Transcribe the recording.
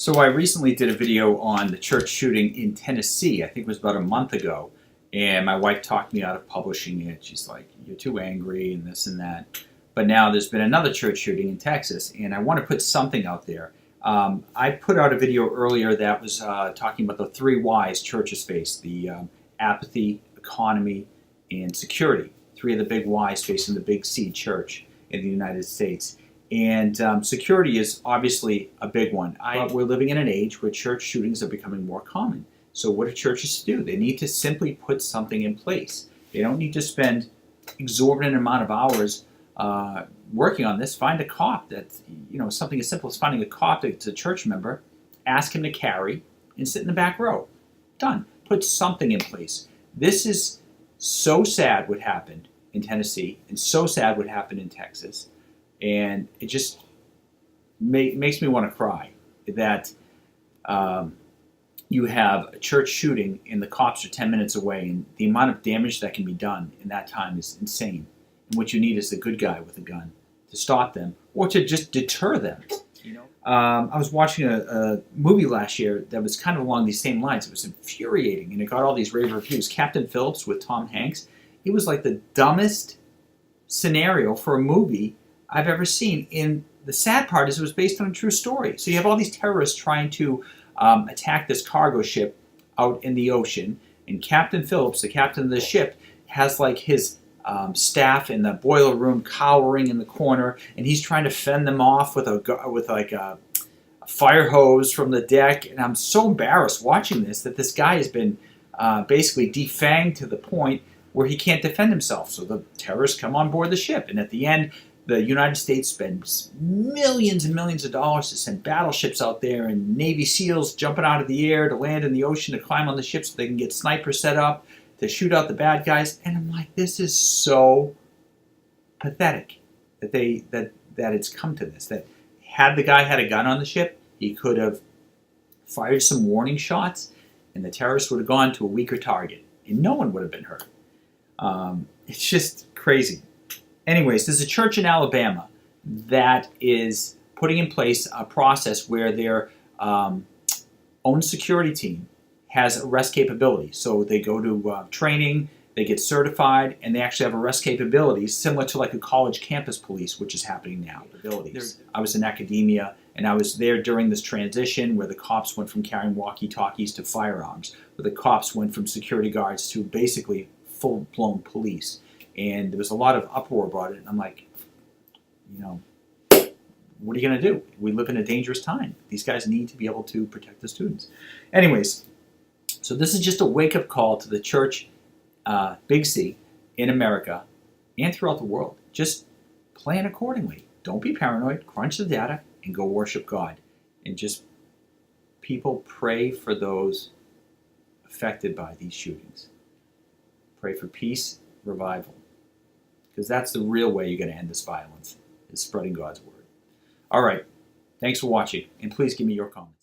So I recently did a video on the church shooting in Tennessee. I think it was about a month ago. And my wife talked me out of publishing it. She's like, you're too angry and this and that. But now there's been another church shooting in Texas, and I want to put something out there. I put out a video earlier that was talking about the three Y's churches face: the apathy, economy, and security. Three of the big Y's facing the big C church in the United States. And security is obviously a big one. We're living in an age where church shootings are becoming more common. So what do churches do? They need to simply put something in place. They don't need to spend exorbitant amount of hours working on this. Find a cop that, something as simple as finding a cop that's a church member, ask him to carry, and sit in the back row. Done. Put something in place. This is so sad what happened in Tennessee, and so sad what happened in Texas. And it just makes me want to cry that you have a church shooting and the cops are 10 minutes away, and the amount of damage that can be done in that time is insane. And what you need is a good guy with a gun to stop them or to just deter them. I was watching a movie last year that was kind of along these same lines. It was infuriating, and it got all these rave reviews. Captain Phillips with Tom Hanks. It was like the dumbest scenario for a movie I've ever seen. And the sad part is it was based on a true story. So you have all these terrorists trying to attack this cargo ship out in the ocean, and Captain Phillips, the captain of the ship, has like his staff in the boiler room cowering in the corner, and he's trying to fend them off with a fire hose from the deck. And I'm so embarrassed watching this that this guy has been basically defanged to the point where he can't defend himself. So the terrorists come on board the ship, and at the end, the United States spends millions and millions of dollars to send battleships out there and Navy SEALs jumping out of the air to land in the ocean to climb on the ship so they can get snipers set up to shoot out the bad guys. And I'm like, this is so pathetic that it's come to this. That had the guy had a gun on the ship, he could have fired some warning shots, and the terrorists would have gone to a weaker target, and no one would have been hurt. It's just crazy. Anyways, there's a church in Alabama that is putting in place a process where their own security team has arrest capability. So they go to training, they get certified, and they actually have arrest capabilities similar to like a college campus police, which is happening now. I was in academia, and I was there during this transition where the cops went from carrying walkie-talkies to firearms, where the cops went from security guards to basically full-blown police. And there was a lot of uproar about it, and I'm like, what are you going to do? We live in a dangerous time. These guys need to be able to protect the students. Anyways, so this is just a wake-up call to the church, Big C, in America and throughout the world. Just plan accordingly. Don't be paranoid. Crunch the data and go worship God. And just, people, pray for those affected by these shootings. Pray for peace, revival. Because that's the real way you're going to end this violence, is spreading God's word. All right. Thanks for watching, and please give me your comments.